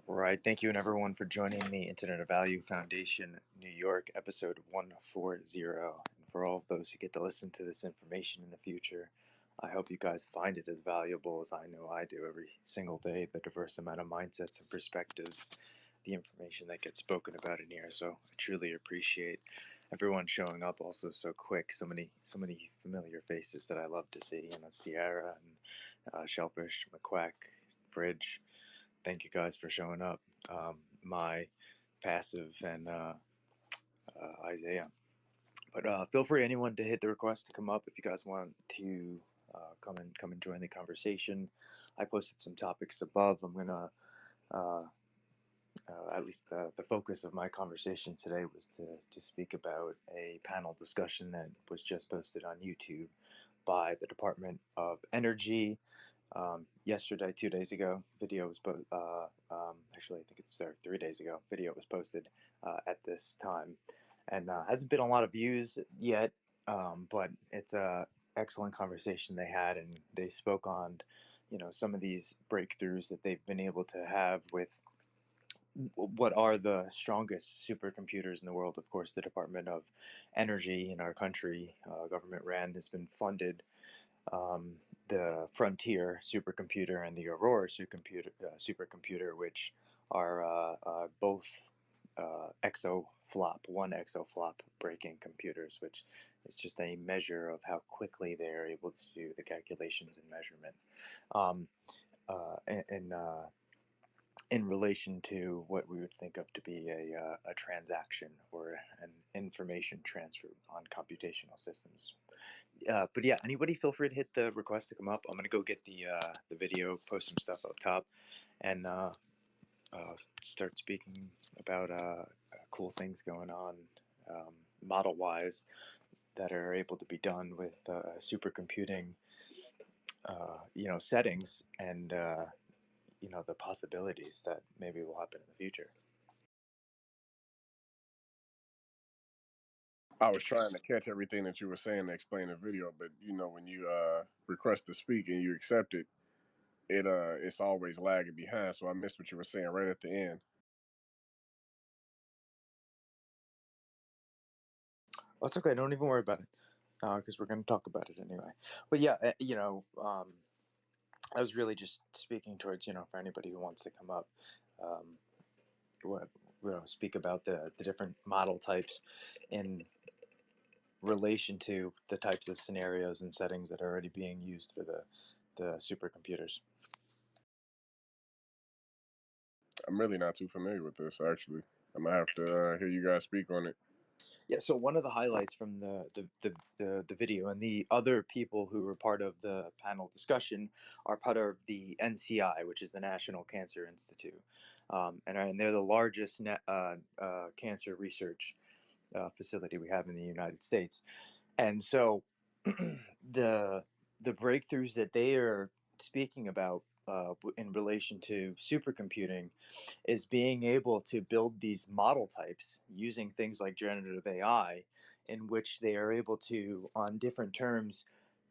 All right. Thank you and everyone for joining the Internet of Value Foundation New York, episode 140. And for all of those who get to listen to this information in the future, I hope you guys find it as valuable as I know I do every single day, the diverse amount of mindsets and perspectives, the information that gets spoken about in here. So I truly appreciate everyone showing up also so quick. So many familiar faces that I love to see. Sierra and Shellfish, McQuack, Fridge. Thank you guys for showing up. My passive and Isaiah. But feel free anyone to hit the request to come up if you guys want to come and join the conversation. I posted some topics above. I'm gonna uh, at least the focus of my conversation today was to speak about a panel discussion that was just posted on YouTube by the Department of Energy yesterday, 2 days ago. Video was actually I think it's 3 days ago. Video was posted at this time, and hasn't been a lot of views yet, but it's a excellent conversation they had, and they spoke on some of these breakthroughs that they've been able to have with what are the strongest supercomputers in the world. Of course, the Department of Energy in our country, government ran, has been funded the Frontier supercomputer and the Aurora supercomputer, which are both one exaflop breaking computers, which is just a measure of how quickly they are able to do the calculations and measurement. Um, and in relation to what we would think of to be a transaction or an information transfer on computational systems. But yeah, anybody feel free to hit the request to come up. I'm gonna go get the video, post some stuff up top, and start speaking about cool things going on model wise that are able to be done with supercomputing, settings and the possibilities that maybe will happen in the future. I was trying to catch everything that you were saying to explain the video, but when you request to speak and you accept it, it's always lagging behind. So I missed what you were saying right at the end. Oh, it's okay. Don't even worry about it because we're going to talk about it anyway. But yeah, I was really just speaking towards for anybody who wants to come up, um, what speak about the different model types in relation to the types of scenarios and settings that are already being used for the supercomputers. I'm really not too familiar with this, actually. I'm gonna have to hear you guys speak on it. Yeah, so one of the highlights from the video, and the other people who were part of the panel discussion are part of the NCI, which is the National Cancer Institute, and they're the largest cancer research facility we have in the United States. And so the breakthroughs that they are speaking about in relation to supercomputing is being able to build these model types using things like generative AI, in which they are able to, on different terms,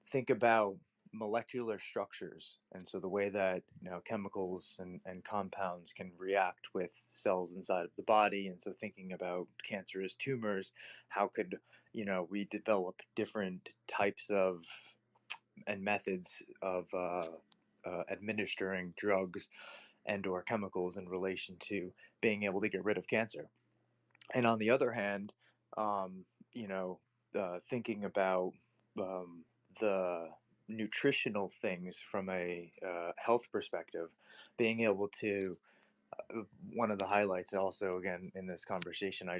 think about molecular structures. And so the way that chemicals and compounds can react with cells inside of the body. And so thinking about cancerous tumors, how could we develop different types of and methods of administering drugs and or chemicals in relation to being able to get rid of cancer. And on the other hand, um, you know, thinking about the nutritional things from a health perspective, being able to one of the highlights also again in this conversation I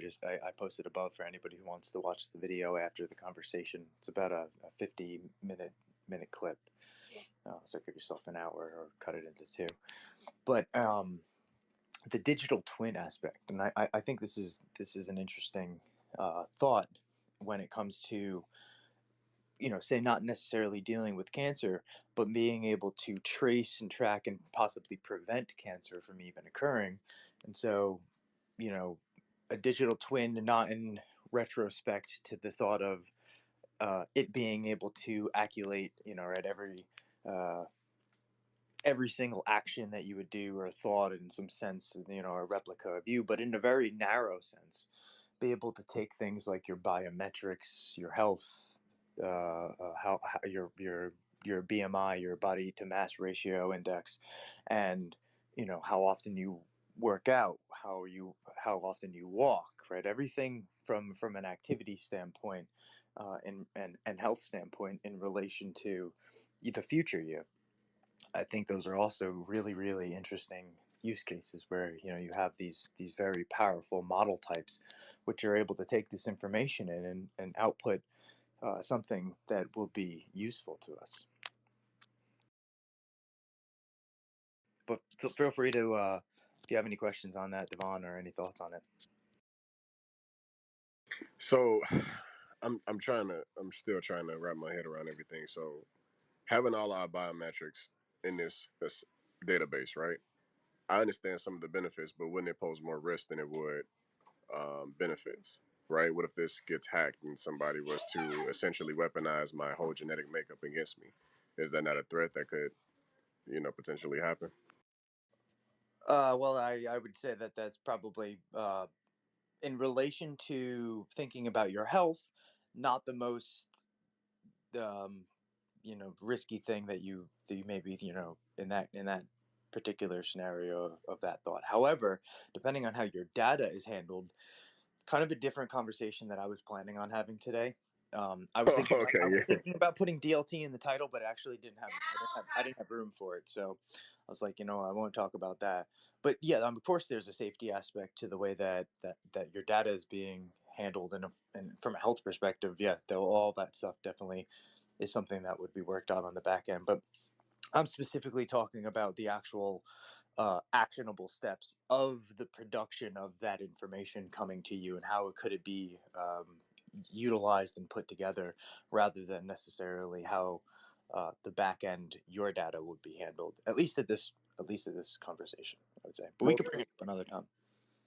posted above for anybody who wants to watch the video after the conversation. It's about a 50 minute clip, so give yourself an hour or cut it into two. But the digital twin aspect, and I think this is an interesting thought when it comes to say not necessarily dealing with cancer, but being able to trace and track and possibly prevent cancer from even occurring. And so, you know, a digital twin, not in retrospect to the thought of it being able to acculate, at uh, every single action that you would do or thought in some sense, a replica of you, but in a very narrow sense, be able to take things like your biometrics, your health, how your BMI, your body to mass ratio index, and how often you work out, how often you walk, right? Everything from an activity standpoint, and health standpoint in relation to the future you. I think those are also really, really interesting use cases where you have these very powerful model types, which are able to take this information in and output something that will be useful to us. But feel free to, if you have any questions on that, Devon, or any thoughts on it. So I'm still trying to wrap my head around everything. So having all our biometrics in this database, right? I understand some of the benefits, but wouldn't it pose more risk than it would benefits? Right? What if this gets hacked and somebody was to essentially weaponize my whole genetic makeup against me? Is that not a threat that could, potentially happen? Well, I would say that that's probably, in relation to thinking about your health, not the most um, risky thing that you maybe in that particular scenario of that thought. However, depending on how your data is handled, kind of a different conversation that I was planning on having today. I was thinking about, I Okay, was yeah. thinking about putting DLT in the title, but I actually didn't have room for it. So I was like, I won't talk about that. But yeah, of course, there's a safety aspect to the way that your data is being handled, and from a health perspective, yeah, though all that stuff definitely is something that would be worked on the back end. But I'm specifically talking about the actual actionable steps of the production of that information coming to you, and how it could it be utilized and put together, rather than necessarily how the back end your data would be handled. At least at this conversation, I would say. But we Well, could bring it up another time.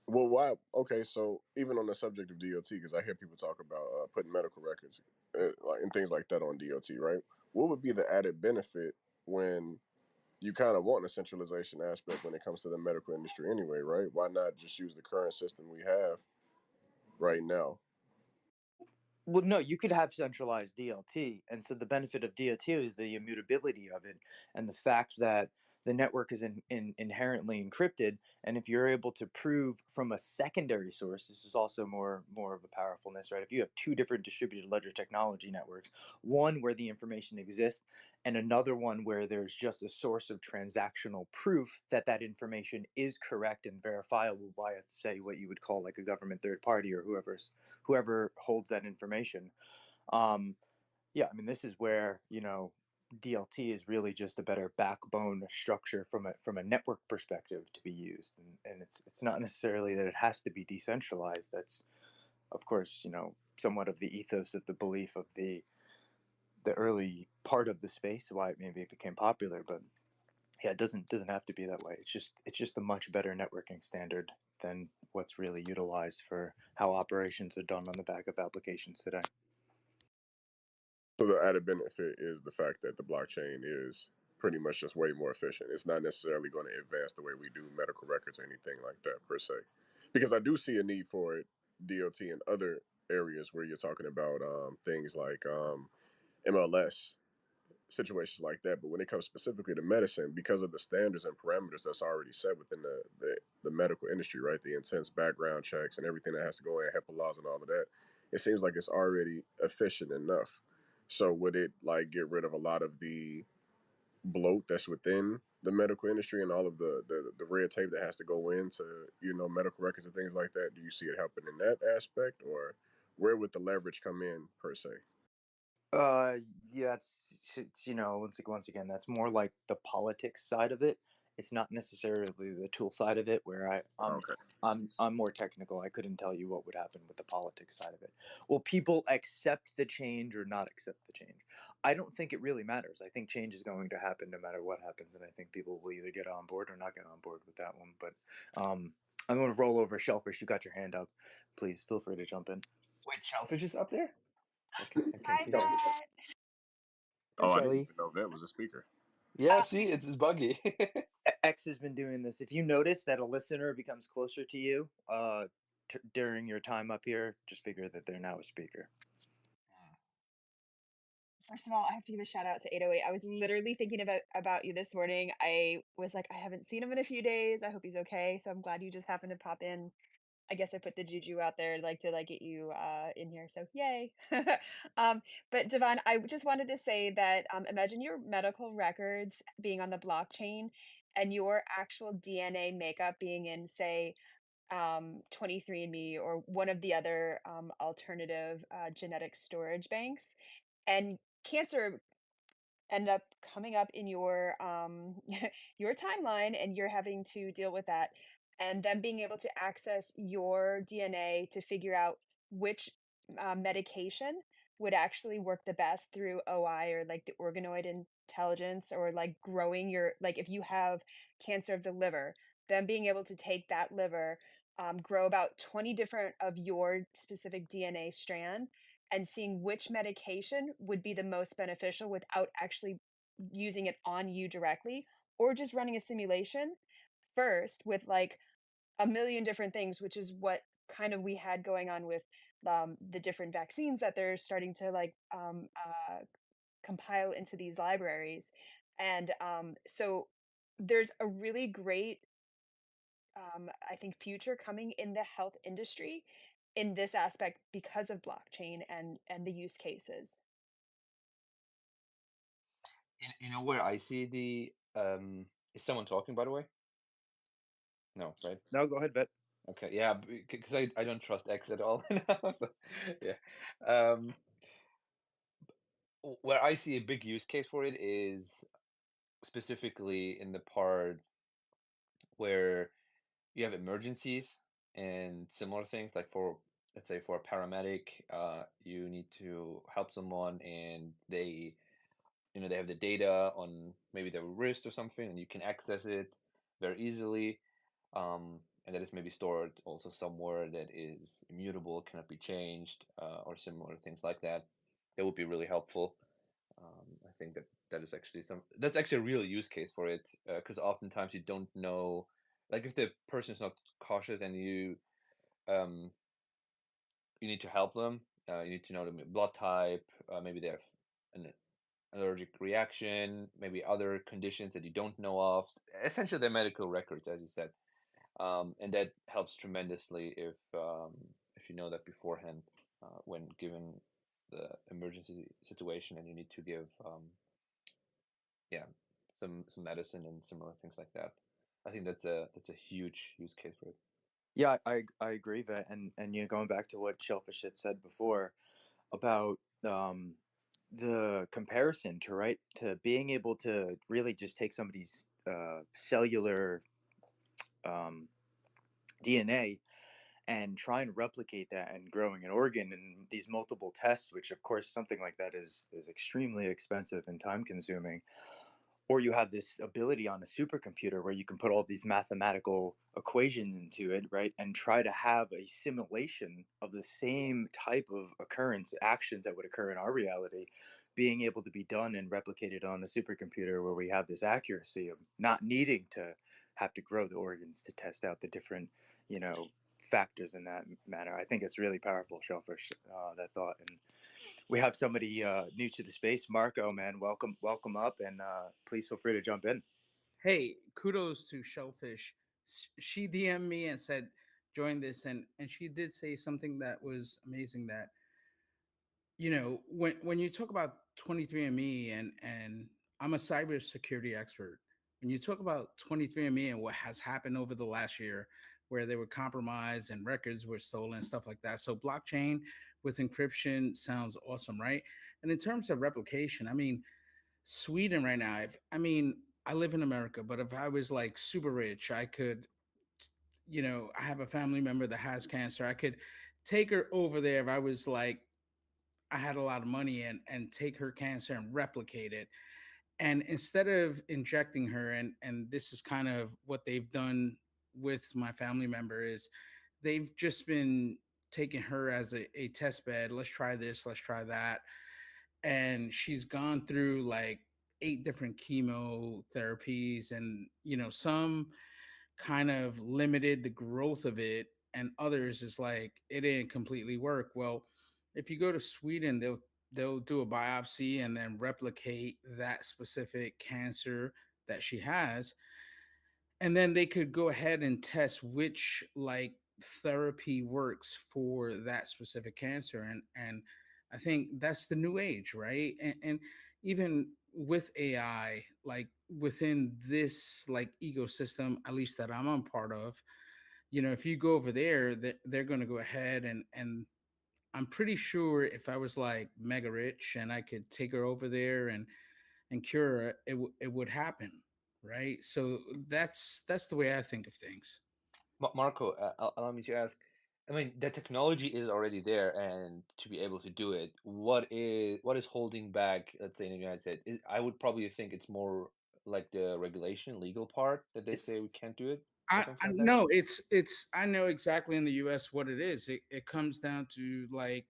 well, why? Okay, so even on the subject of DOT, because I hear people talk about putting medical records like and things like that on DOT, right? What would be the added benefit when you kind of want a centralization aspect when it comes to the medical industry anyway, right? Why not just use the current system we have right now? Well, no, you could have centralized DLT, and so the benefit of DLT is the immutability of it, and the fact that the network is inherently encrypted. And if you're able to prove from a secondary source, this is also more of a powerfulness, right? If you have two different distributed ledger technology networks, one where the information exists, and another one where there's just a source of transactional proof that that information is correct and verifiable by, say, what you would call like a government third party, or whoever holds that information. Um, yeah, I mean, this is where DLT is really just a better backbone structure from a network perspective to be used, and it's not necessarily that it has to be decentralized. That's, of course, somewhat of the ethos of the belief of the early part of the space, why it maybe became popular. But yeah, it doesn't have to be that way. It's just a much better networking standard than what's really utilized for how operations are done on the back of applications today. So the added benefit is the fact that the blockchain is pretty much just way more efficient. It's not necessarily going to advance the way we do medical records or anything like that per se, because I do see a need for it, DOT in other areas where you're talking about things like MLS situations like that. But when it comes specifically to medicine, because of the standards and parameters that's already set within the medical industry, right? The intense background checks and everything that has to go in, HIPAA laws and all of that, it seems like it's already efficient enough. So would it like get rid of a lot of the bloat that's within the medical industry and all of the red tape that has to go into, medical records and things like that? Do you see it helping in that aspect, or where would the leverage come in per se? Yeah, once again, that's more like the politics side of it. It's not necessarily the tool side of it, where Okay. I'm more technical. I couldn't tell you what would happen with the politics side of it. Will people accept the change or not accept the change? I don't think it really matters. I think change is going to happen no matter what happens, and I think people will either get on board or not get on board with that one. But um, I'm going to roll over. Shellfish, you got your hand up. Please feel free to jump in. Wait, Shellfish is up there? Okay, I can't Hi, see that. Yo, Vet. Hi, oh, I didn't Shelly. even know that was a speaker. Yeah, see, it's buggy. X has been doing this. If you notice that a listener becomes closer to you during your time up here, just figure that they're now a speaker. First of all, I have to give a shout out to 808. I was literally thinking about you this morning. I was like, I haven't seen him in a few days. I hope he's okay. So I'm glad you just happened to pop in. I guess I put the juju out there like to like get you in here. So yay. um, but Devon, I just wanted to say that imagine your medical records being on the blockchain and your actual DNA makeup being in, say, 23andMe or one of the other alternative genetic storage banks. And cancer end up coming up in your your timeline and you're having to deal with that and then being able to access your DNA to figure out which medication would actually work the best through OI or like the organoid intelligence or like growing your like if you have cancer of the liver, then being able to take that liver, grow about 20 different of your specific DNA strand and seeing which medication would be the most beneficial without actually using it on you directly, or just running a simulation first with like a million different things, which is what kind of we had going on with the different vaccines that they're starting to like compile into these libraries. And so there's a really great, I think, future coming in the health industry in this aspect because of blockchain and the use cases. You know where I see the is someone talking, by the way? No, right? No, go ahead, Bet. Okay, yeah, because I don't trust X at all now. So, yeah. Um, where I see a big use case for it is specifically in the part where you have emergencies and similar things, like for let's say for a paramedic, you need to help someone and they have the data on maybe their wrist or something, and you can access it very easily. And that is maybe stored also somewhere that is immutable, cannot be changed, or similar things like that. That would be really helpful. I think that is actually that's actually a real use case for it, because oftentimes you don't know, like if the person is not cautious and um, you need to help them, you need to know the blood type, maybe they have an allergic reaction, maybe other conditions that you don't know of. Essentially, they're medical records, as you said, and that helps tremendously if you know that beforehand when given the emergency situation and you need to give yeah some medicine and similar things like that. I think that's a huge use case for it. Yeah, I agree that, and going back to what Shellfish had said before about the comparison to right to being able to really just take somebody's cellular um, DNA and try and replicate that and growing an organ and these multiple tests, which of course something like that is extremely expensive and time consuming. Or you have this ability on a supercomputer where you can put all these mathematical equations into it, right, and try to have a simulation of the same type of occurrence actions that would occur in our reality being able to be done and replicated on a supercomputer where we have this accuracy of not needing to have to grow the organs to test out the different, you know, factors in that manner. I think it's really powerful, Shellfish, that thought. And we have somebody new to the space, Marco. Man, welcome up, and please feel free to jump in. Hey, kudos to Shellfish. She DM'd me and said, join this. And she did say something that was amazing that, when you talk about 23andMe and I'm a cybersecurity expert, when you talk about 23andMe and what has happened over the last year, where they were compromised and records were stolen, stuff like that. So blockchain with encryption sounds awesome, right? And in terms of replication, I mean, Sweden right now, I live in America, but if I was like super rich, I could, I have a family member that has cancer. I could take her over there if I was like, I had a lot of money and take her cancer and replicate it. And instead of injecting her, and this is kind of what they've done with my family member is they've just been taking her as a test bed. Let's try this, let's try that. And she's gone through like 8 different chemotherapies, and some kind of limited the growth of it, and others is like it didn't completely work. Well, if you go to Sweden, they'll do a biopsy and then replicate that specific cancer that she has, and then they could go ahead and test which like therapy works for that specific cancer. And I think that's the new age, right? And even with AI, like within this like ecosystem, at least that I'm a part of, if you go over there, they're going to go ahead and I'm pretty sure if I was like mega rich and I could take her over there and cure it, it would happen, right? So that's the way I think of things. Marco, allow me to ask. I mean, the technology is already there, and to be able to do it, what is holding back? Let's say in the United States, I would probably think it's more like the regulation, legal part that they It's say we can't do it or I something like that. know it's I know exactly in the US what it is. It comes down to like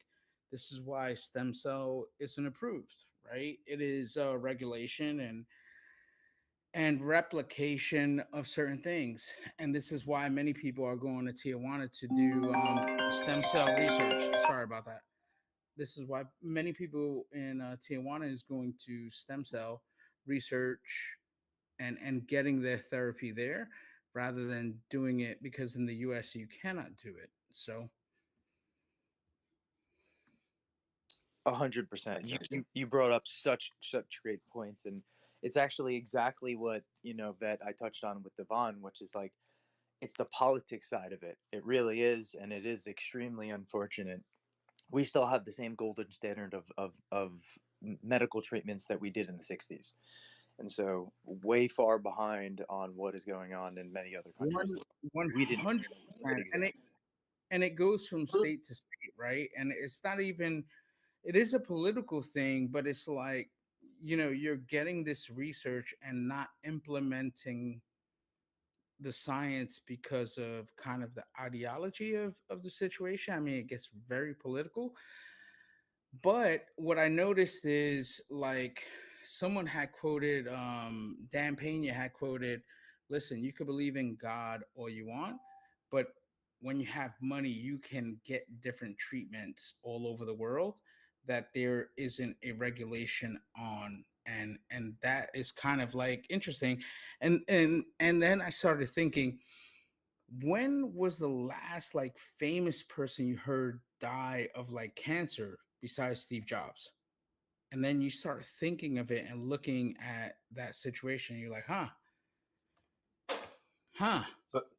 this is why stem cell isn't approved, right? It is regulation and replication of certain things. And this is why many people are going to Tijuana to do stem cell research. Sorry about that. This is why many people in Tijuana is going to stem cell research and getting their therapy there rather than doing it because in the US you cannot do it. So 100%. You brought up such great points, and it's actually exactly what that I touched on with Devon, which is like it's the politics side of it. It really is, and it is extremely unfortunate. We still have the same golden standard of medical treatments that we did in the 60s, and so way far behind on what is going on in many other countries. one one We didn't hundred even know it percent, and existed. it goes from state to state, right? And it's not even, it is a political thing, but it's like you're getting this research and not implementing the science because of kind of the ideology of the situation. I mean, it gets very political. But what I noticed is like someone had quoted, Dan Pena had quoted, listen, you could believe in God all you want, but when you have money, you can get different treatments all over the world that there isn't a regulation on. And that is kind of like interesting. And then I started thinking, when was the last like famous person you heard die of like cancer besides Steve Jobs? And then you start thinking of it and looking at that situation, and you're like, huh.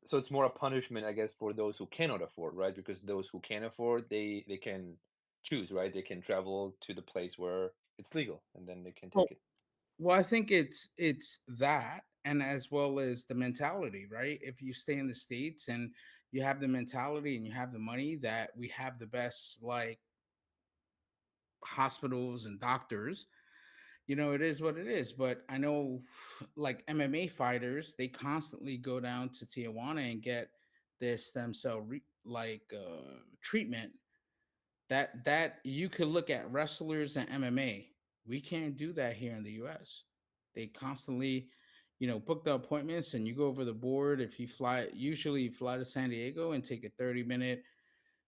So it's more a punishment, I guess, for those who cannot afford, right? Because those who can afford, they can choose, right? They can travel to the place where it's legal, and then they can Well, take it. well, I think it's that, and as well as the mentality, right? If you stay in the States and you have the mentality and you have the money that we have the best like hospitals and doctors, it is what it is. But I know like MMA fighters, they constantly go down to Tijuana and get their stem cell treatment. That you could look at wrestlers and MMA. We can't do that here in the US. They constantly, book the appointments and you go over the board. If you fly, usually you fly to San Diego and take a 30-minute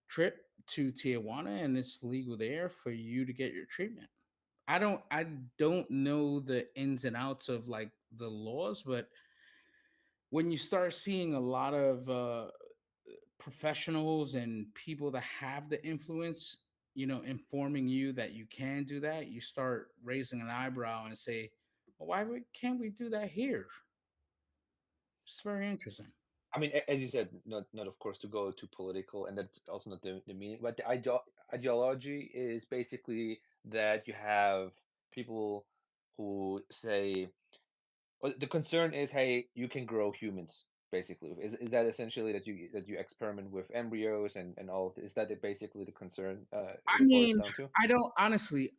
trip to Tijuana, and it's legal there for you to get your treatment. I don't know the ins and outs of like the laws, but when you start seeing a lot of professionals and people that have the influence, informing you that you can do that, you start raising an eyebrow and say, well, can't we do that here? It's very interesting. I mean, as you said, not of course to go too political, and that's also not the meaning. But the ideology is basically that you have people who say, well, the concern is, hey, you can grow humans. Basically, is that essentially that you experiment with embryos and all of this? Is that basically the concern? I It boils mean, down to.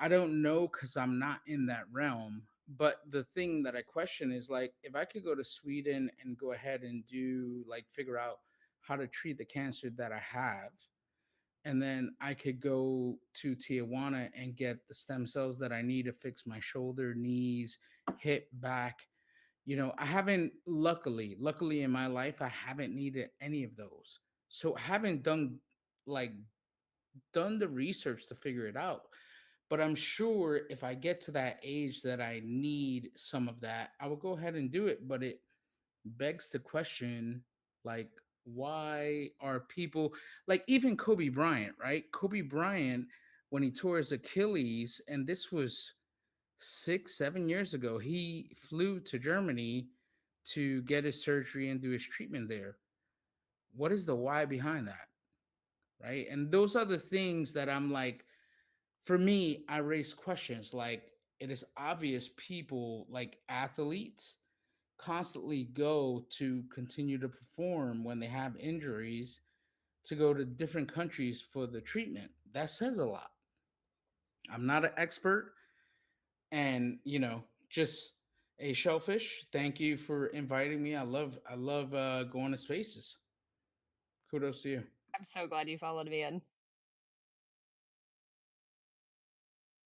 I don't know because I'm not in that realm. But the thing that I question is like, if I could go to Sweden and go ahead and do like figure out how to treat the cancer that I have, and then I could go to Tijuana and get the stem cells that I need to fix my shoulder, knees, hip, back. I haven't, luckily in my life, I haven't needed any of those. So I haven't like done the research to figure it out. But I'm sure if I get to that age that I need some of that, I will go ahead and do it. But it begs the question, like, why are people like even Kobe Bryant, right? Kobe Bryant, when he tore his Achilles, and this was 6, 7 years ago, he flew to Germany to get his surgery and do his treatment there. What is the why behind that? Right. And those are the things that I'm like, for me, I raise questions like, it is obvious people like athletes constantly go to continue to perform when they have injuries to go to different countries for the treatment. That says a lot. I'm not an expert, and just a shellfish. Thank you for inviting me. I love going to spaces. Kudos to you. I'm so glad you followed me in.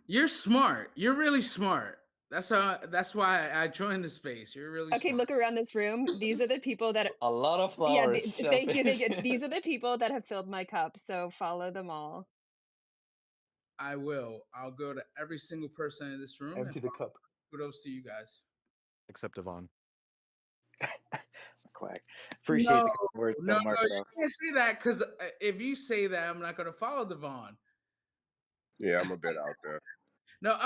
You're smart. You're really smart. That's why I joined the space. You're really Okay, smart. look around this room. These are the people that A lot of yeah, flowers, thank you, thank shellfish. you. These are the people that have filled my cup, so follow them all. I will. I'll go to every single person in this room and Empty the cup. kudos to you guys. Except Yvonne. Quack. No, Appreciate the kind words, no, though, no, you Marco. can't say that because if you say that, I'm not going to follow Devon. Yeah, I'm a bit out there. No,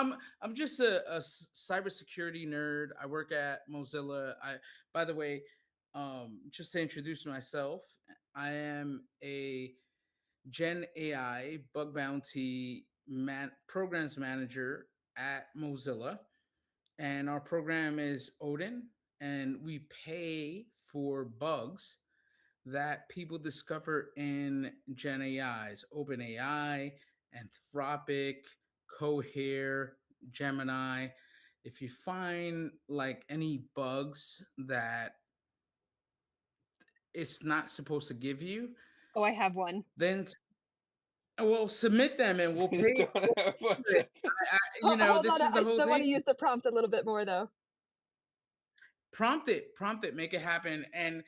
I'm just a cybersecurity nerd. I work at Mozilla. By the way, just to introduce myself, I am a Gen AI bug bounty programs manager at Mozilla, and our program is Odin, and we pay for bugs that people discover in Gen AIs, OpenAI, Anthropic, Cohere, Gemini. If you find like any bugs that it's not supposed to give you, Oh, I have one. then well, submit them and we'll You pay don't have one, for it. shellfish. Hold This on, is I the whole still want thing. to use the prompt a little bit more though. Prompt it, make it happen. And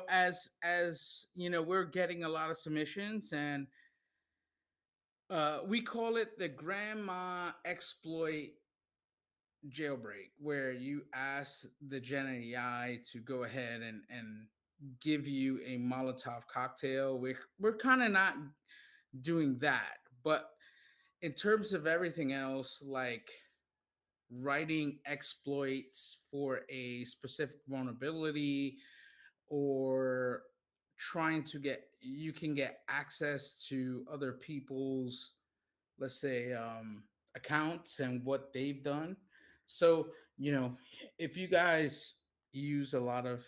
as we're getting a lot of submissions, and we call it the grandma exploit jailbreak, where you ask the Gen AI to go ahead and give you a Molotov cocktail. We're kind of not doing that, but in terms of everything else, like writing exploits for a specific vulnerability, or trying to get you can get access to other people's, let's say, accounts and what they've done. So if you guys use a lot of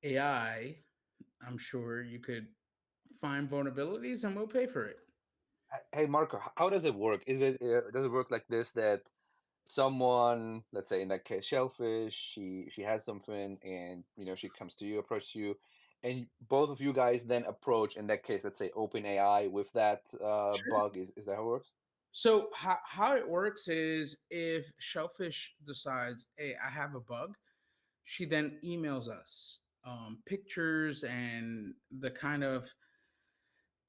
AI, I'm sure you could find vulnerabilities and we'll pay for it. Hey, Marco, how does it work? Does it work like this, that someone, let's say in that case, shellfish, she has something, and she comes to you, approaches you, and both of you guys then approach, in that case, let's say OpenAI with that bug. Is that how it works? So how it works is, if Shellfish decides, hey, I have a bug, she then emails us pictures and the kind of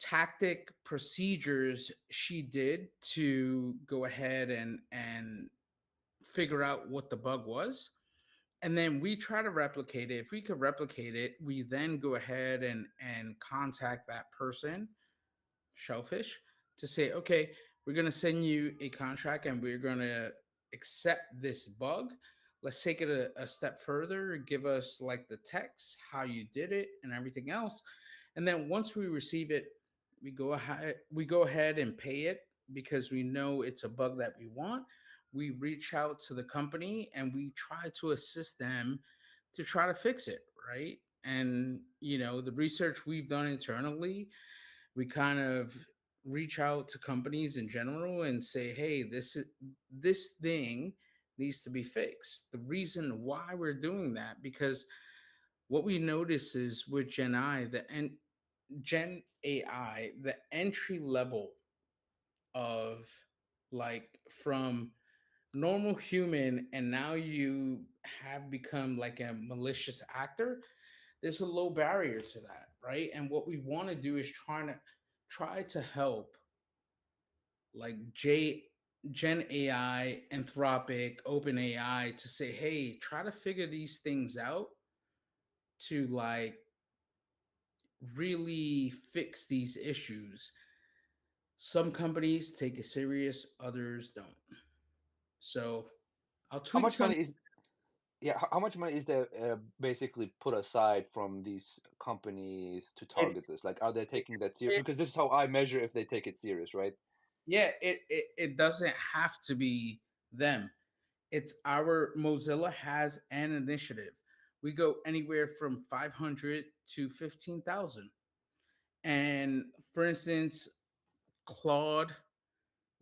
tactic procedures she did to go ahead and figure out what the bug was. And then we try to replicate it. If we could replicate it, we then go ahead and contact that person, Shellfish, to say, okay, we're going to send you a contract and we're going to accept this bug. Let's take it a step further. Give us like the text, how you did it, and everything else. And then once we receive it, we go ahead and pay it because we know it's a bug that we want. We reach out to the company and we try to assist them to try to fix it, right? And the research we've done internally, we kind of reach out to companies in general and say, hey, this thing needs to be fixed. The reason why we're doing that, because what we notice is with Gen I, Gen AI, the entry level of like from normal human, and now you have become like a malicious actor, there's a low barrier to that, right? And what we want to do is try to help like Gen AI, Anthropic, Open AI to say, hey, try to figure these things out to like really fix these issues. Some companies take it serious, others don't. So I'll How tweet much some. money is Yeah, how much money is there basically put aside from these companies to target It's this? Like, are they it, taking that serious? it, Because this is how I measure if they take it serious, right? yeah, it doesn't have to be them. It's our Mozilla has an initiative. We go anywhere from 500 to 15,000. And for instance, Claude,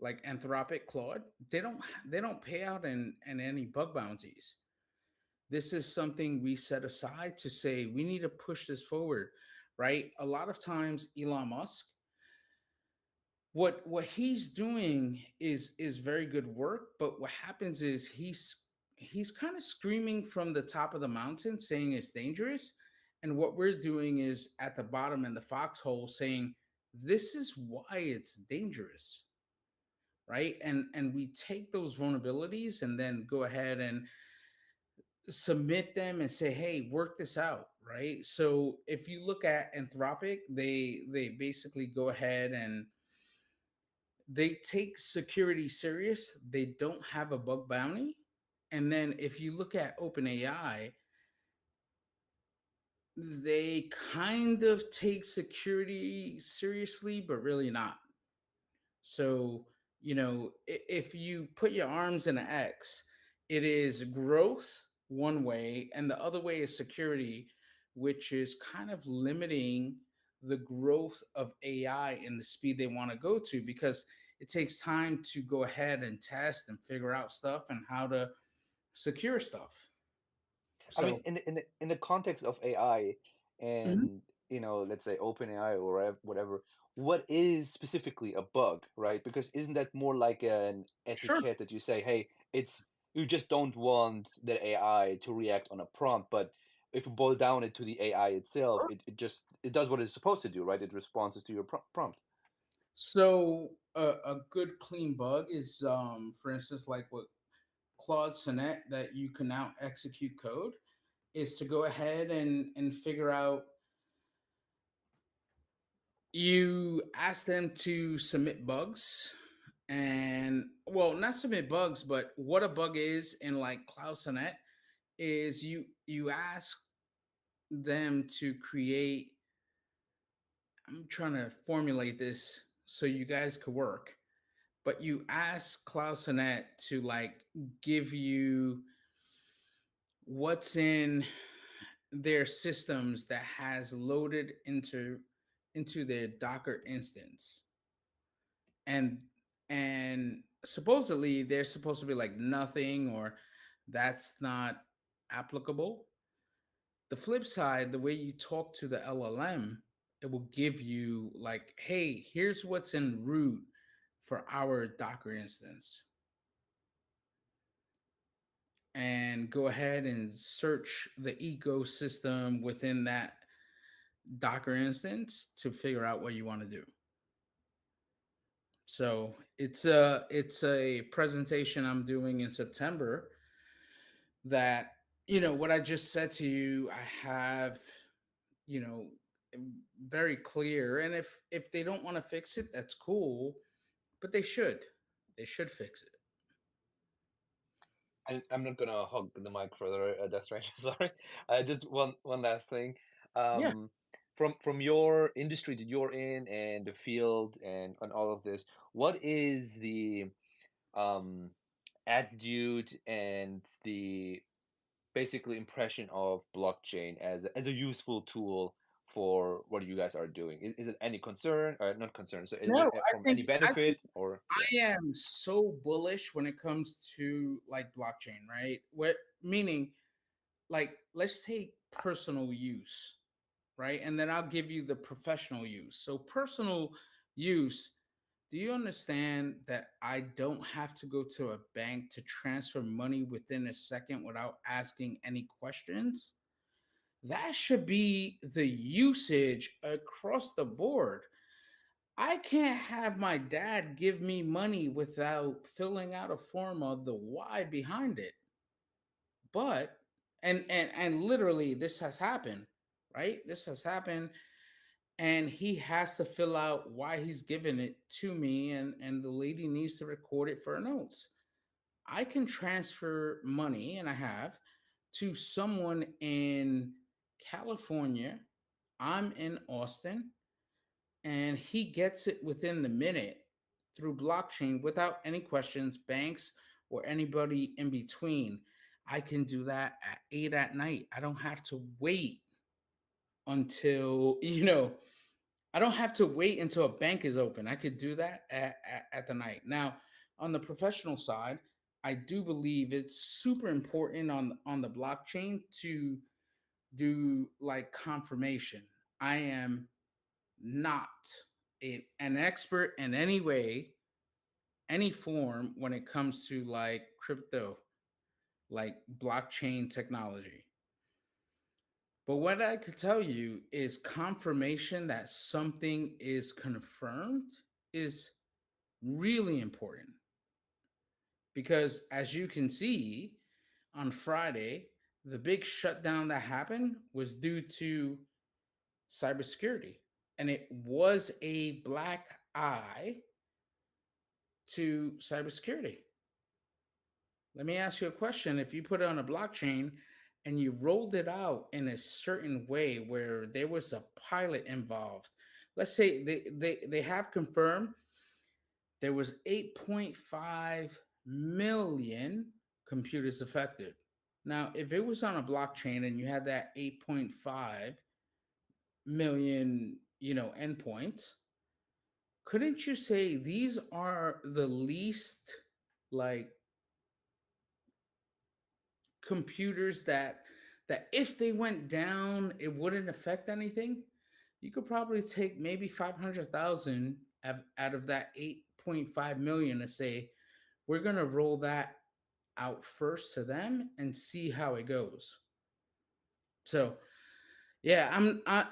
like Anthropic Claude, they don't pay out in any bug bounties. This is something we set aside to say we need to push this forward, right? A lot of times Elon Musk, what he's doing is very good work, but what happens is he's kind of screaming from the top of the mountain saying it's dangerous, and what we're doing is at the bottom in the foxhole saying this is why it's dangerous, right? And we take those vulnerabilities and then go ahead and submit them and say, hey, work this out, right? So if you look at Anthropic, they basically go ahead and they take security serious. They don't have a bug bounty. And then if you look at OpenAI, they kind of take security seriously, but really not. So, if you put your arms in an X, it is growth one way, and the other way is security, which is kind of limiting the growth of AI and the speed they want to go to because it takes time to go ahead and test and figure out stuff and how to secure stuff. I mean, So, in the context of AI mhm, and, let's say OpenAI or whatever, what is specifically a bug, right? Because isn't that more like an sure. etiquette that you say, hey, it's you just don't want the AI to react on a prompt, but if you boil down it to the AI itself, it does what it's supposed to do, right? It responds to your prompt. So, a good clean bug is, for instance, like what Claude Sonnet that you can now execute code is to go ahead and figure out, you ask them to submit bugs, and well, not submit bugs, but what a bug is in like Cloud Sonnet is you ask them to create, I'm trying to formulate this so you guys could work, but you ask Cloud Sonnet to like give you what's in their systems that has loaded into their Docker instance. And supposedly they're supposed to be like nothing, or that's not applicable. The flip side, the way you talk to the LLM, it will give you like, hey, here's what's en route for our Docker instance. And go ahead and search the ecosystem within that Docker instance to figure out what you want to do. So it's a presentation I'm doing in September that, what I just said to you, I have, you know very clear. And if they don't want to fix it, that's cool, but they should fix it. I'm not gonna hog the mic further, Death Stranger. Sorry. Just one last thing. Yeah. Um, from your industry that you're in and the field and all of this, what is the um attitude and the basically impression of blockchain as a useful tool for what you guys are doing? Is it any concern or not concern? So is No, it I from think any I think benefit or yeah? I am so bullish when it comes to like blockchain, right? What meaning, like, let's take personal use. right? And then I'll give you the professional use. So personal use, do you understand that I don't have to go to a bank to transfer money within a second without asking any questions? That should be the usage across the board. I can't have my dad give me money without filling out a form of the why behind it. But and literally this has happened, right? This has happened, and he has to fill out why he's giving it to me, and the lady needs to record it for her notes. I can transfer money, and I have, to someone in California. I'm in Austin, and he gets it within the minute through blockchain without any questions, banks, or anybody in between. I can do that at 8 at night. I don't have to wait until, I don't have to wait until a bank is open. I could do that at the night. Now, on the professional side, I do believe it's super important on the blockchain to do like confirmation. I am not an expert in any way, any form when it comes to like crypto, like blockchain technology. But what I could tell you is confirmation that something is confirmed is really important, because as you can see on Friday, the big shutdown that happened was due to cybersecurity. And it was a black eye to cybersecurity. Let me ask you a question. If you put it on a blockchain and you rolled it out in a certain way where there was a pilot involved, let's say they have confirmed there was 8.5 million computers affected. Now, if it was on a blockchain and you had that 8.5 million, endpoints, couldn't you say these are the least like computers that if they went down, it wouldn't affect anything? You could probably take maybe 500,000 out of that 8.5 million to say, we're going to roll that out first to them and see how it goes. So, yeah,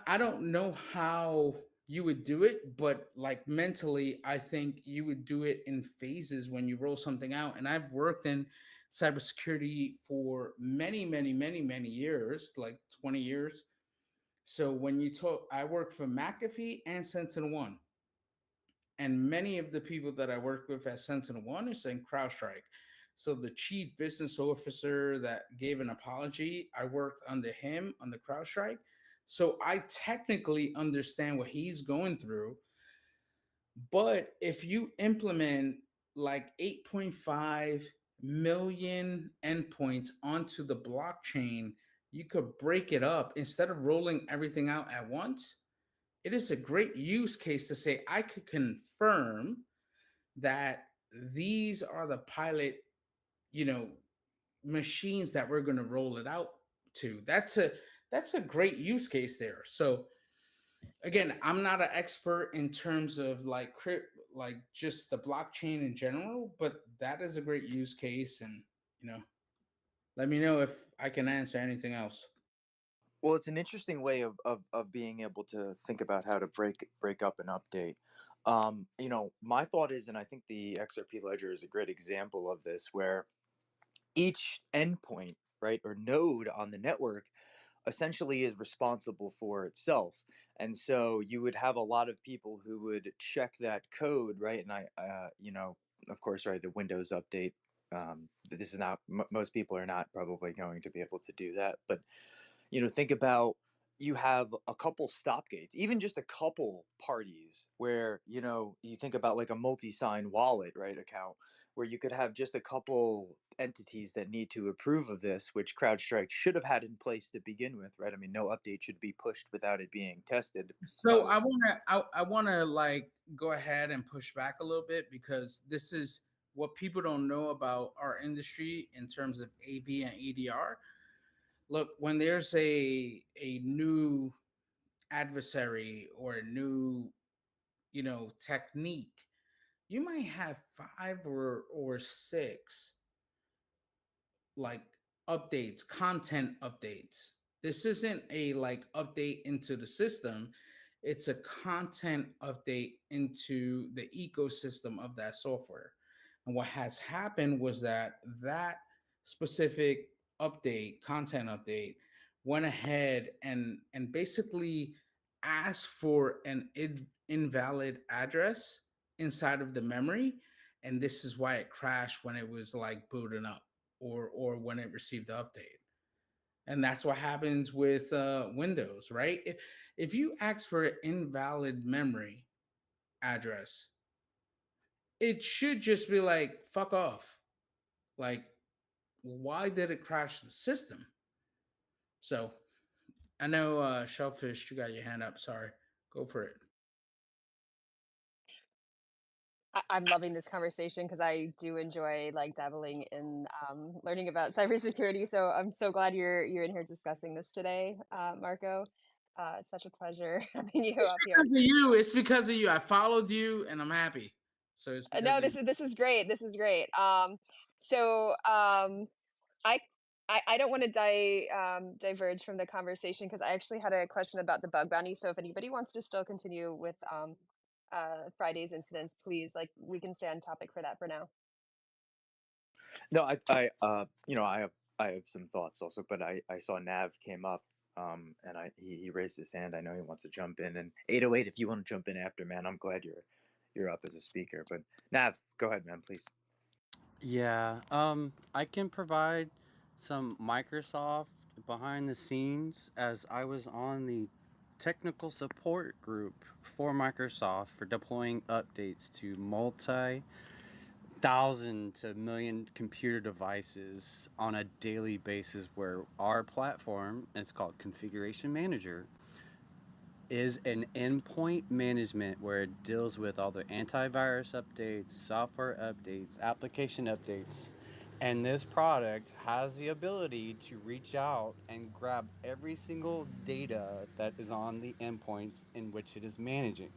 I don't know how you would do it, but like mentally, I think you would do it in phases when you roll something out. And I've worked in cybersecurity for many, many, many, many years, like 20 years. So when you talk, I worked for McAfee and Sentinel-1. And many of the people that I work with at Sentinel-1 is in CrowdStrike. So the chief business officer that gave an apology, I worked under him on the CrowdStrike. So I technically understand what he's going through. But if you implement like 8.5 million endpoints onto the blockchain, you could break it up instead of rolling everything out at once. It is a great use case to say, I could confirm that these are the pilot, you know, machines that we're going to roll it out to. That's a great use case there. So again, I'm not an expert in terms of like like just the blockchain in general, but that is a great use case. And let me know if I can answer anything else. Well, it's an interesting way of being able to think about how to break up an update. My thought is, and I think the XRP ledger is a great example of this, where each endpoint, right, or node on the network essentially is responsible for itself. And so you would have a lot of people who would check that code, right? And of course, right, a Windows update. This is not, most people are not probably going to be able to do that. But, think about, you have a couple stop gates, even just a couple parties where, you think about like a multi-sign wallet, right, account, where you could have just a couple entities that need to approve of this, which CrowdStrike should have had in place to begin with, right? I mean, no update should be pushed without it being tested. So I wanna like go ahead and push back a little bit, because this is what people don't know about our industry in terms of AV and EDR. Look, when there's a new adversary or a new, technique, you might have five or six like updates, content updates. This isn't a like update into the system. It's a content update into the ecosystem of that software. And what has happened was that specific update, content update, went ahead and basically asked for an invalid address inside of the memory, and this is why it crashed when it was like booting up or when it received the update. And that's what happens with Windows, right? If you ask for an invalid memory address, it should just be like, fuck off. Like, why did it crash the system? So I know, Shellfish, you got your hand up. Sorry. Go for it. I'm loving this conversation because I do enjoy like dabbling in learning about cybersecurity. So I'm so glad you're in here discussing this today, Marco. It's such a pleasure having you It's up here. because of you. It's because of you. I followed you and I'm happy. So it's because No, of you. this is great. This is great. So I I don't want to diverge from the conversation because I actually had a question about the bug bounty. So if anybody wants to still continue with Friday's incidents, please, like, we can stay on topic for that for now. No, I have some thoughts also, but I saw Nav came up, and he raised his hand. I know he wants to jump in, and 808, if you want to jump in after, man, I'm glad you're up as a speaker. But Nav, go ahead, man, please. Yeah, I can provide some Microsoft behind the scenes as I was on the technical support group for Microsoft for deploying updates to multi thousand to million computer devices on a daily basis where our platform, it's called Configuration Manager, is an endpoint management where it deals with all the antivirus updates, software updates, application updates. And this product has the ability to reach out and grab every single data that is on the endpoints in which it is managing.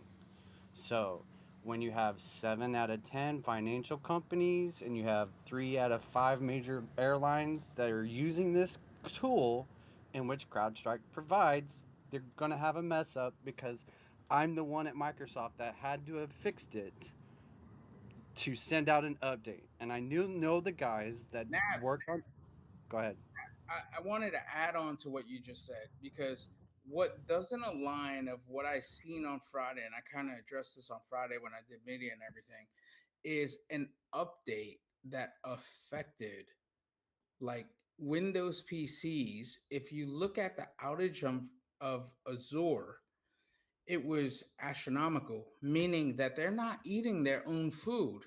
So, when you have 7 out of 10 financial companies and you have 3 out of 5 major airlines that are using this tool in which CrowdStrike provides, they're going to have a mess up because I'm the one at Microsoft that had to have fixed it to send out an update. And I know the guys that Now, work on. Go ahead. I wanted to add on to what you just said because what doesn't align of what I seen on Friday, and I kind of addressed this on Friday when I did media and everything, is an update that affected like Windows PCs. If you look at the outage of Azure, it was astronomical, meaning that they're not eating their own food.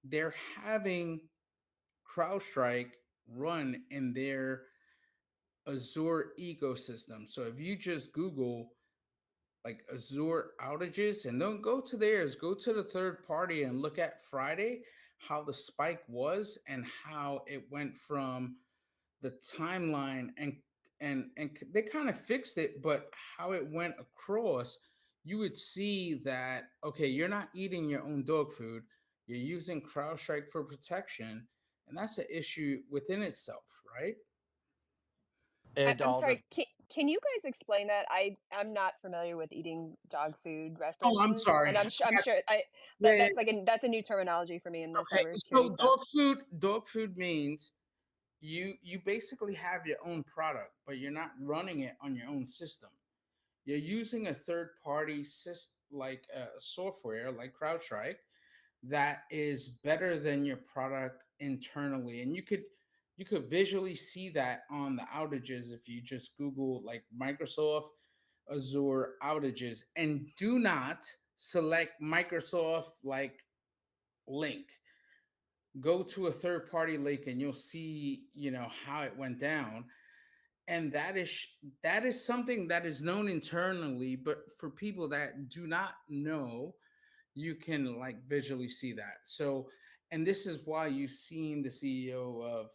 They're having CrowdStrike run in their Azure ecosystem. So if you just Google like Azure outages and don't go to theirs, go to the third party and look at Friday, how the spike was and how it went from the timeline and they kind of fixed it, but how it went across, you would see that okay, you're not eating your own dog food, you're using CrowdStrike for protection, and that's an issue within itself, right? It I'm all sorry, can you guys explain that? I'm not familiar with eating dog food Oh, I'm references, sorry. and I'm sure Yeah, yeah. that's a new terminology for me in the Okay. cybersecurity So stuff. dog food means you basically have your own product, but you're not running it on your own system. You're using a third party like software like CrowdStrike that is better than your product internally, and you could visually see that on the outages if you just Google like Microsoft Azure outages and do not select Microsoft like link. Go to a third party link and you'll see how it went down, and that is something that is known internally, but for people that do not know, you can like visually see that. So, and this is why you've seen the CEO of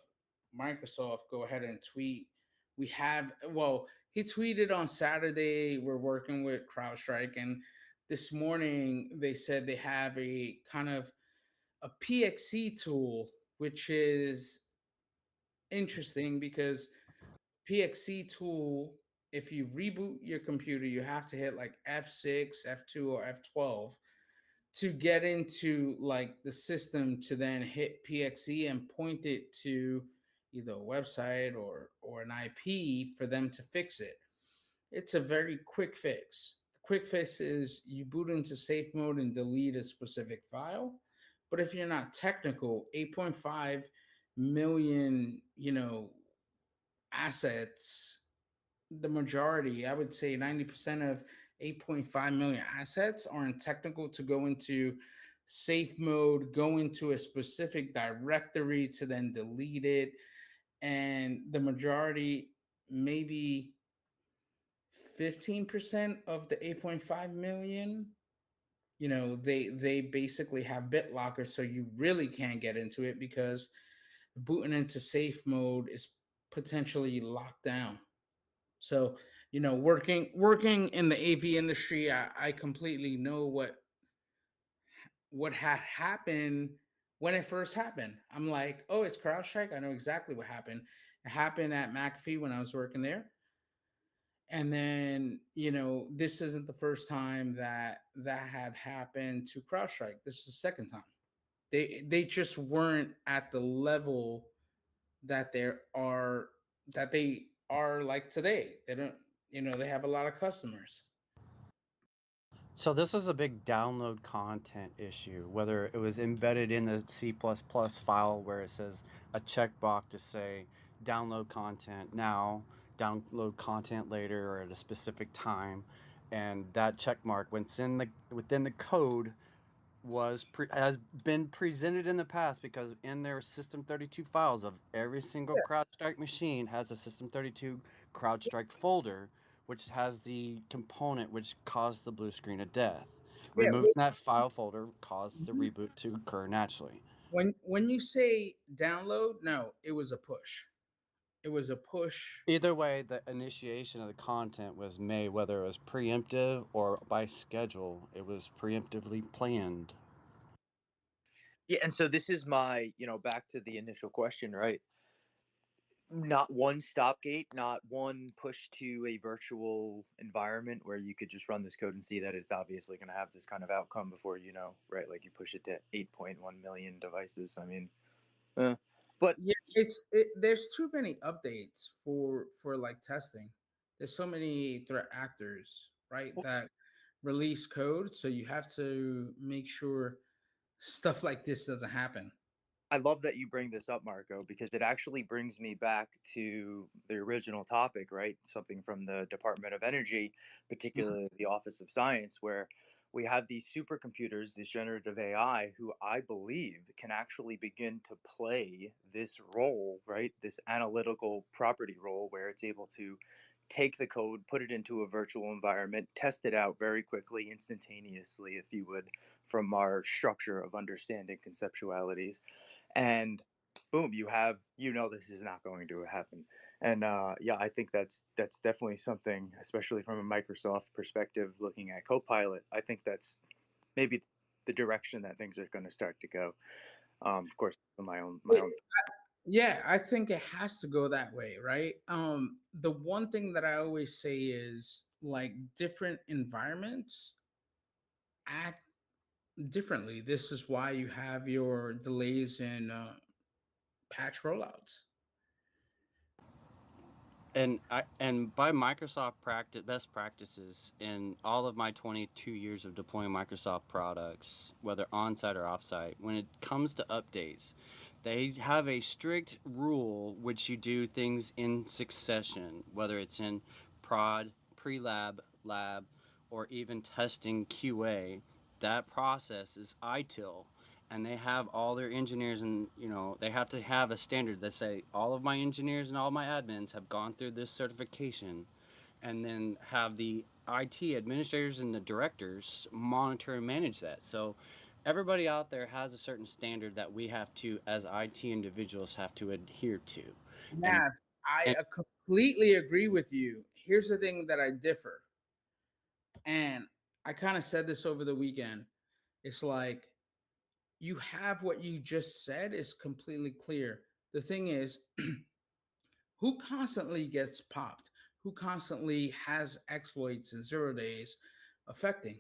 Microsoft go ahead and tweet, we have, well, he tweeted on Saturday, we're working with CrowdStrike, and this morning they said they have a kind of a PXE tool, which is interesting because PXE tool, if you reboot your computer, you have to hit like F6, F2, or F12 to get into like the system to then hit PXE and point it to either a website or an IP for them to fix it. It's a very quick fix. The quick fix is you boot into safe mode and delete a specific file. But if you're not technical, 8.5 million, assets, the majority, I would say 90% of 8.5 million assets aren't technical to go into safe mode, go into a specific directory to then delete it. And the majority, maybe 15% of the 8.5 million, they basically have BitLocker, so you really can't get into it because booting into safe mode is potentially locked down. So, working in the AV industry, I completely know what had happened when it first happened. I'm like, oh, it's CrowdStrike. I know exactly what happened. It happened at McAfee when I was working there. And then, this isn't the first time that had happened to CrowdStrike. This is the second time. They just weren't at the level that they are like today. They don't, they have a lot of customers. So this was a big download content issue, whether it was embedded in the C++ file where it says a checkbox to say download content now, download content later, or at a specific time, and that check mark within the code has been presented in the past because in their System32 files of every single CrowdStrike machine has a System32 CrowdStrike folder, which has the component which caused the blue screen of death. Yeah. Removing that file folder caused the reboot to occur naturally. When you say download, no, it was a push. It was a push. Either way, the initiation of the content was made, whether it was preemptive or by schedule, it was preemptively planned. Yeah, and so this is my, back to the initial question, right? Not one stop gate, not one push to a virtual environment where you could just run this code and see that it's obviously going to have this kind of outcome before right? Like you push it to 8.1 million devices. I mean, but Yeah, there's too many updates for like testing. There's so many threat actors, right, that release code, so you have to make sure stuff like this doesn't happen. I love that you bring this up, Marco, because it actually brings me back to the original topic, right? Something from the Department of Energy, Mhm. particularly the Office of Science, where we have these supercomputers, this generative AI, who I believe can actually begin to play this role, right? This analytical property role where it's able to take the code, put it into a virtual environment, test it out very quickly, instantaneously, if you would, from our structure of understanding conceptualities, and boom, this is not going to happen. And yeah, I think that's definitely something, especially from a Microsoft perspective, looking at Copilot. I think that's maybe the direction that things are going to start to go. Of course, my own. Yeah, I think it has to go that way, right? The one thing that I always say is like different environments act differently. This is why you have your delays in patch rollouts. And by Microsoft best practices in all of my 22 years of deploying Microsoft products, whether on-site or off-site, when it comes to updates, they have a strict rule which you do things in succession, whether it's in prod, pre-lab, lab, or even testing QA. That process is ITIL, and they have all their engineers, and they have to have a standard that say all of my engineers and all my admins have gone through this certification, and then have the IT administrators and the directors monitor and manage that. So everybody out there has a certain standard that we have to, as IT individuals, have to adhere to. and Matt, I and completely agree with you. here's the thing that I differ. And I kind of said this over the weekend. It's like you have what you just said is completely clear. The thing is, who constantly gets popped? Who constantly has exploits in 0 days affecting?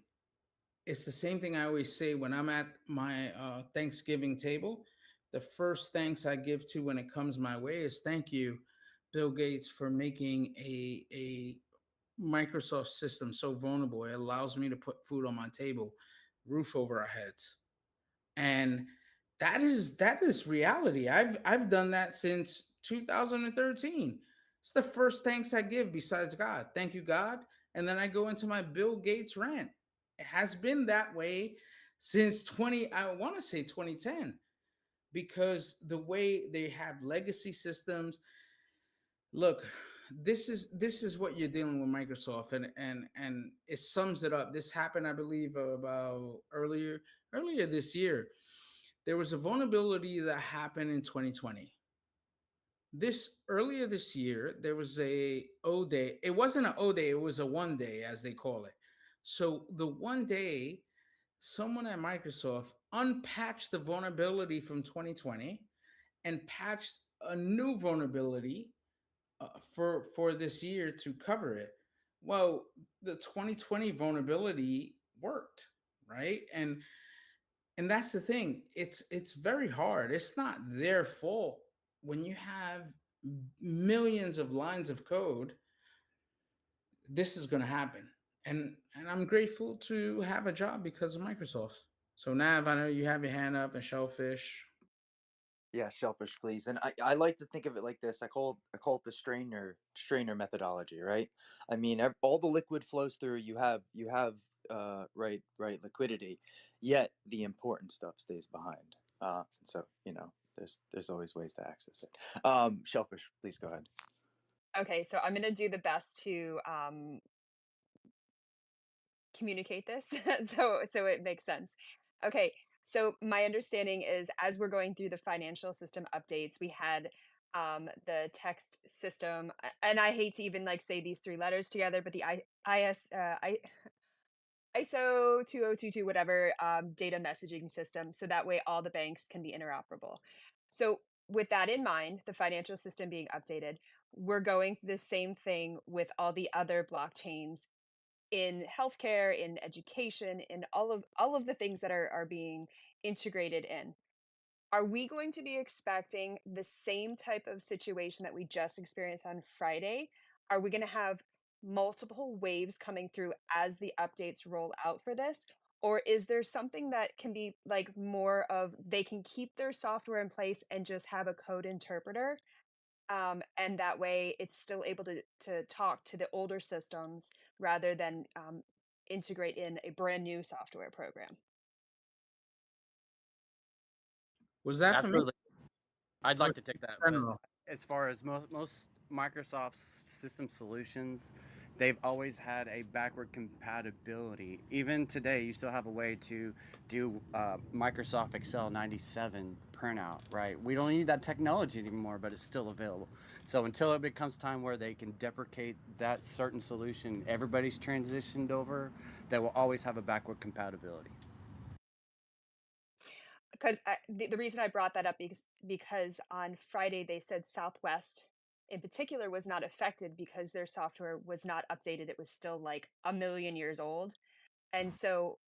It's the same thing I always say when I'm at my Thanksgiving table. The first thanks I give to when it comes my way is thank you, Bill Gates, for making a Microsoft system so vulnerable. It allows me to put food on my table, roof over our heads. And that is reality. I've done that since 2013. It's the first thanks I give besides God. Thank you, God. And then I go into my Bill Gates rant. It has been that way since 20, I want to say 2010, because the way they have legacy systems. Look, this is what you're dealing with Microsoft, and it sums it up. This happened, I believe, about earlier this year. There was a vulnerability that happened in 2020. This earlier this year, there was a O day. It wasn't an O day, it was a 1 day, as they call it. So the 1 day, someone at Microsoft unpatched the vulnerability from 2020 and patched a new vulnerability for this year to cover it. Well, the 2020 vulnerability worked, right? And that's the thing. It's very hard. It's not their fault when you have millions of lines of code. This is going to happen, and I'm grateful to have a job because of Microsoft. So Nav, I know you have your hand up, and Shellfish. Yeah, shellfish, please. And I like to think of it like this. I call it the strainer methodology, right? I mean, all the liquid flows through. You have right liquidity, yet the important stuff stays behind. So there's always ways to access it. Shellfish, please go ahead. Okay, so I'm gonna do the best to communicate this so it makes sense. Okay, so my understanding is as we're going through the financial system updates, we had the text system, and I hate to even like say these three letters together, but the ISO 2022 whatever data messaging system, so that way all the banks can be interoperable. So with that in mind, the financial system being updated, we're going through the same thing with all the other blockchains in healthcare, in education, in all of the things that are being integrated in. Are we going to be expecting the same type of situation that we just experienced on Friday? Are we going to have multiple waves coming through as the updates roll out for this? Or is there something that can be like more of they can keep their software in place and just have a code interpreter, and that way it's still able to talk to the older systems rather than integrate in a brand new software program. Was that for That's me? really I'd Or like to take that, but general? as far as most Microsoft's system solutions, they've always had a backward compatibility. Even today, you still have a way to do Microsoft Excel 97 printout, right? We don't need that technology anymore, but it's still available. So until it becomes time where they can deprecate that certain solution, everybody's transitioned over, they will always have a backward compatibility. Because the reason I brought that up because on Friday they said Southwest in particular was not affected because their software was not updated. It was still like a million years old. And so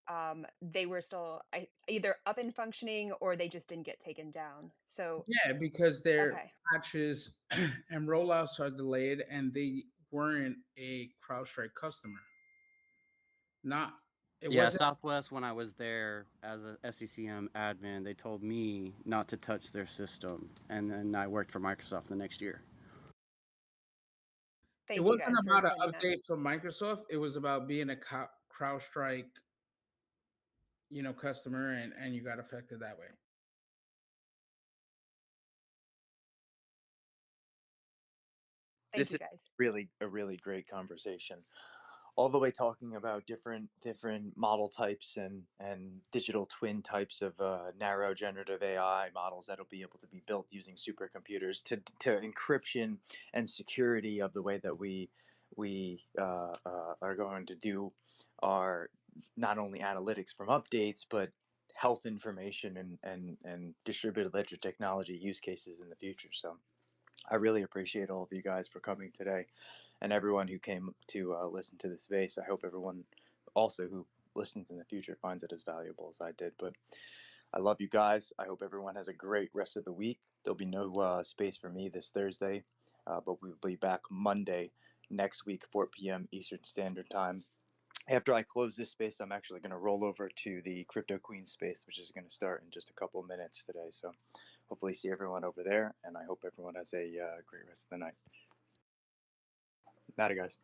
they were still either up and functioning or they just didn't get taken down. So, Yeah, because their okay. patches and rollouts are delayed, and they weren't a CrowdStrike customer. Not, it Yeah, wasn't. Southwest, when I was there as a SCCM admin, they told me not to touch their system. And then I worked for Microsoft the next year. It Thank you wasn't guys for about an explaining that. update from Microsoft. It was about being a CrowdStrike, customer, and you got affected that way. Thank This you is guys. really a really great conversation, all the way talking about different model types and digital twin types of narrow generative AI models that'll be able to be built using supercomputers to encryption and security of the way that we are going to do our not only analytics from updates, but health information and distributed ledger technology use cases in the future. So I really appreciate all of you guys for coming today, and everyone who came to listen to this space. I hope everyone also who listens in the future finds it as valuable as I did. But I love you guys. I hope everyone has a great rest of the week. There'll be no space for me this Thursday, but we'll be back Monday next week, 4 p.m. Eastern Standard Time. After I close this space, I'm actually going to roll over to the Crypto Queen space, which is going to start in just a couple minutes today. So hopefully see everyone over there, and I hope everyone has a great rest of the night. Night, guys.